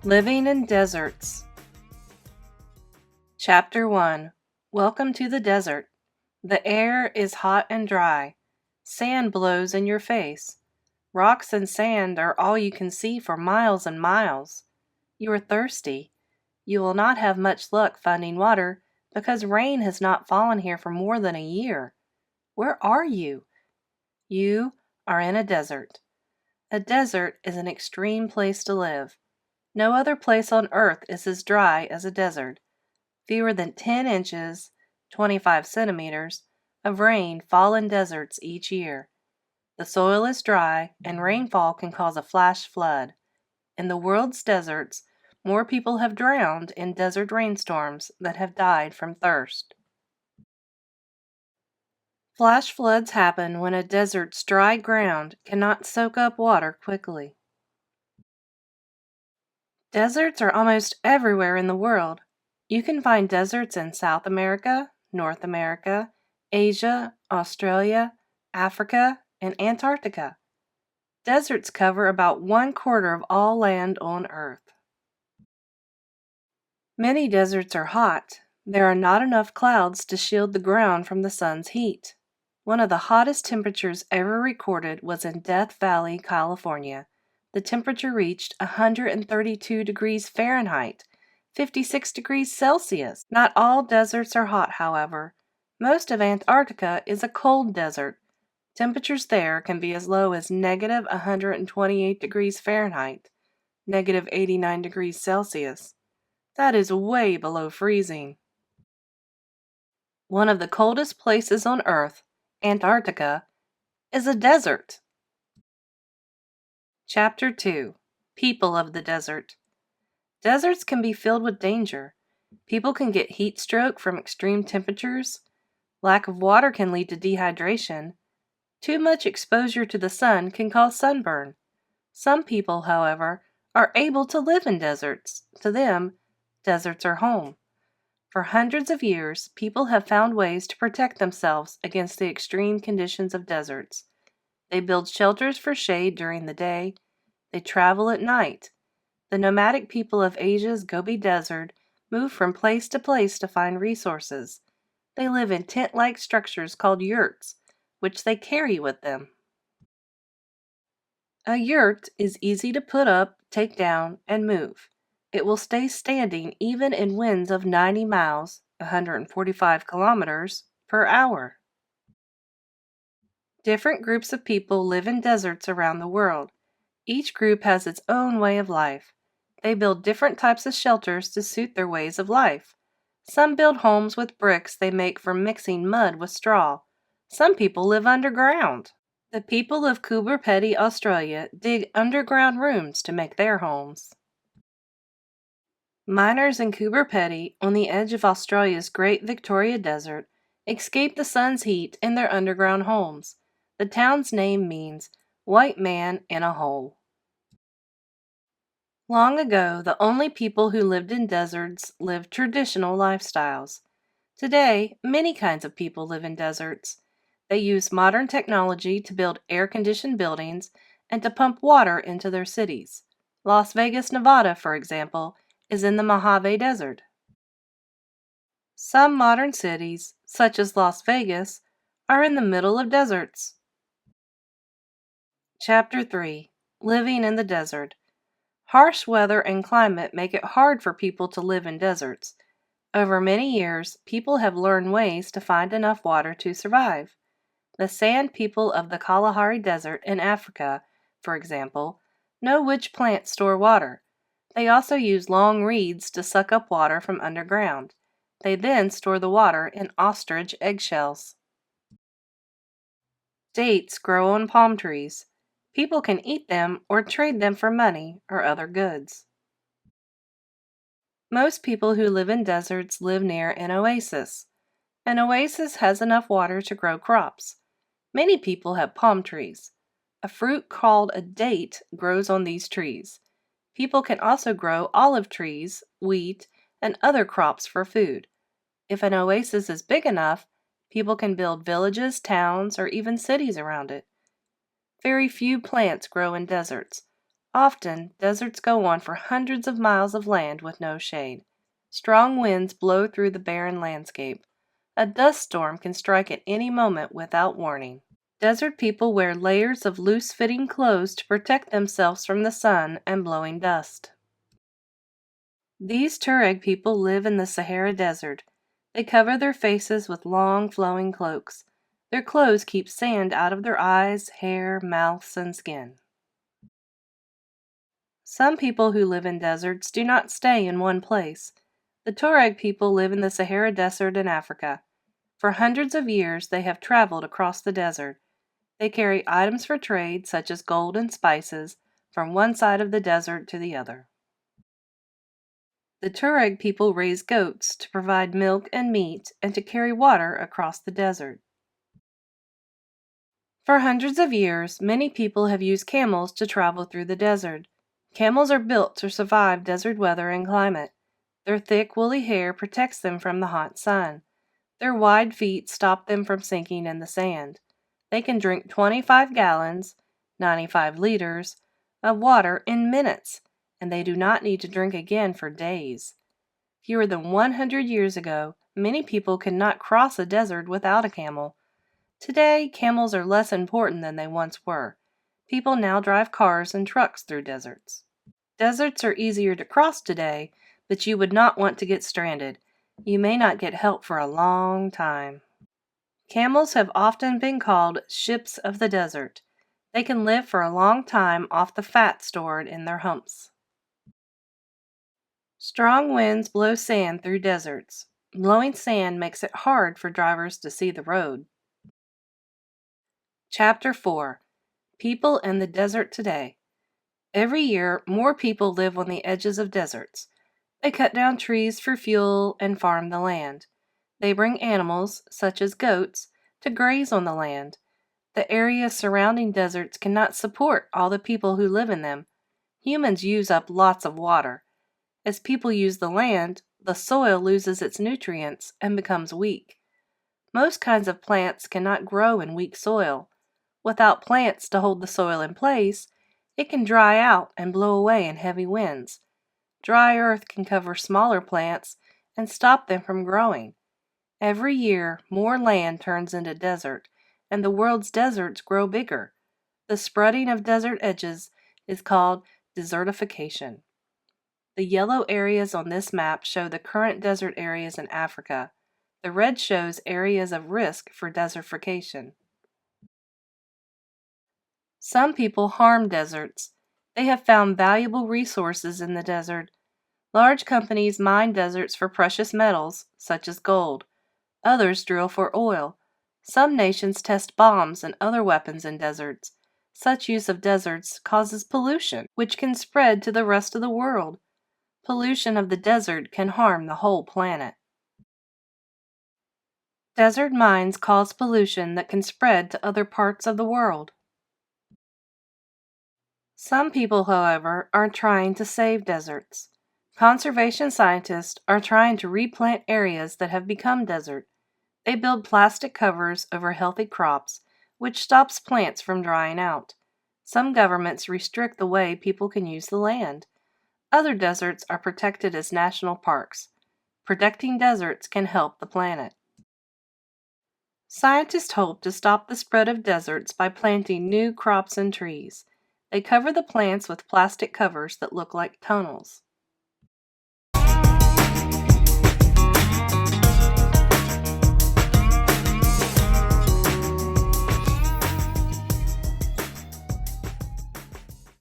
Living in Deserts. Chapter 1. Welcome to the desert. The air is hot and dry. Sand blows in your face. Rocks and sand are all you can see for miles and miles. You are thirsty. You will not have much luck finding water because rain has not fallen here for more than a year. Where are you? You are in a desert. A desert is an extreme place to live. No other place on earth is as dry as a desert. Fewer than 10 inches, 25 centimeters, of rain fall in deserts each year. The soil is dry, and rainfall can cause a flash flood. In the world's deserts, more people have drowned in desert rainstorms than have died from thirst. Flash floods happen when a desert's dry ground cannot soak up water quickly. Deserts are almost everywhere in the world. You can find deserts in South America, North America, Asia, Australia, Africa, and Antarctica. Deserts cover about 1/4 of all land on Earth. Many deserts are hot. There are not enough clouds to shield the ground from the sun's heat. One of the hottest temperatures ever recorded was in Death Valley, California. The temperature reached 132 degrees Fahrenheit, 56 degrees Celsius. Not all deserts are hot, however. Most of Antarctica is a cold desert. Temperatures there can be as low as negative 128 degrees Fahrenheit, negative 89 degrees Celsius. That is way below freezing. One of the coldest places on Earth, Antarctica, is a desert. Chapter 2. People of the Desert. Deserts can be filled with danger. People can get heat stroke from extreme temperatures. Lack of water can lead to dehydration. Too much exposure to the sun can cause sunburn. Some people, however, are able to live in deserts. To them, deserts are home. For hundreds of years, people have found ways to protect themselves against the extreme conditions of deserts. They build shelters for shade during the day. They travel at night. The nomadic people of Asia's Gobi Desert move from place to place to find resources. They live in tent-like structures called yurts, which they carry with them. A yurt is easy to put up, take down, and move. It will stay standing even in winds of 90 miles, 145 kilometers, per hour. Different groups of people live in deserts around the world. Each group has its own way of life. They build different types of shelters to suit their ways of life. Some build homes with bricks they make from mixing mud with straw. Some people live underground. The people of Coober Pedy, Australia, dig underground rooms to make their homes. Miners in Coober Pedy, on the edge of Australia's Great Victoria Desert, escape the sun's heat in their underground homes. The town's name means white man in a hole. Long ago, the only people who lived in deserts lived traditional lifestyles. Today, many kinds of people live in deserts. They use modern technology to build air-conditioned buildings and to pump water into their cities. Las Vegas, Nevada, for example, is in the Mojave Desert. Some modern cities, such as Las Vegas, are in the middle of deserts. Chapter 3. Living in the Desert. Harsh weather and climate make it hard for people to live in deserts. Over many years, people have learned ways to find enough water to survive. The Sand people of the Kalahari Desert in Africa, for example, know which plants store water. They also use long reeds to suck up water from underground. They then store the water in ostrich eggshells. Dates grow on palm trees. People can eat them or trade them for money or other goods. Most people who live in deserts live near an oasis. An oasis has enough water to grow crops. Many people have palm trees. A fruit called a date grows on these trees. People can also grow olive trees, wheat, and other crops for food. If an oasis is big enough, people can build villages, towns, or even cities around it. Very few plants grow in deserts. Often, deserts go on for hundreds of miles of land with no shade. Strong winds blow through the barren landscape. A dust storm can strike at any moment without warning. Desert people wear layers of loose-fitting clothes to protect themselves from the sun and blowing dust. These Tuareg people live in the Sahara Desert. They cover their faces with long, flowing cloaks. Their clothes keep sand out of their eyes, hair, mouths, and skin. Some people who live in deserts do not stay in one place. The Tuareg people live in the Sahara Desert in Africa. For hundreds of years, they have traveled across the desert. They carry items for trade, such as gold and spices, from one side of the desert to the other. The Tuareg people raise goats to provide milk and meat and to carry water across the desert. For hundreds of years, many people have used camels to travel through the desert. Camels are built to survive desert weather and climate. Their thick, woolly hair protects them from the hot sun. Their wide feet stop them from sinking in the sand. They can drink 25 gallons, 95 liters, of water in minutes, and they do not need to drink again for days. Fewer than 100 years ago, many people could not cross a desert without a camel. Today, camels are less important than they once were. People now drive cars and trucks through deserts. Deserts are easier to cross today, but you would not want to get stranded. You may not get help for a long time. Camels have often been called ships of the desert. They can live for a long time off the fat stored in their humps. Strong winds blow sand through deserts. Blowing sand makes it hard for drivers to see the road. Chapter 4: People in the Desert Today. Every year, more people live on the edges of deserts. They cut down trees for fuel and farm the land. They bring animals, such as goats, to graze on the land. The areas surrounding deserts cannot support all the people who live in them. Humans use up lots of water. As people use the land, the soil loses its nutrients and becomes weak. Most kinds of plants cannot grow in weak soil. Without plants to hold the soil in place, it can dry out and blow away in heavy winds. Dry earth can cover smaller plants and stop them from growing. Every year, more land turns into desert, and the world's deserts grow bigger. The spreading of desert edges is called desertification. The yellow areas on this map show the current desert areas in Africa. The red shows areas of risk for desertification. Some people harm deserts. They have found valuable resources in the desert. Large companies mine deserts for precious metals, such as gold. Others drill for oil. Some nations test bombs and other weapons in deserts. Such use of deserts causes pollution, which can spread to the rest of the world. Pollution of the desert can harm the whole planet. Desert mines cause pollution that can spread to other parts of the world. Some people, however, are trying to save deserts. Conservation scientists are trying to replant areas that have become desert. They build plastic covers over healthy crops, which stops plants from drying out. Some governments restrict the way people can use the land. Other deserts are protected as national parks. Protecting deserts can help the planet. Scientists hope to stop the spread of deserts by planting new crops and trees. They cover the plants with plastic covers that look like tunnels.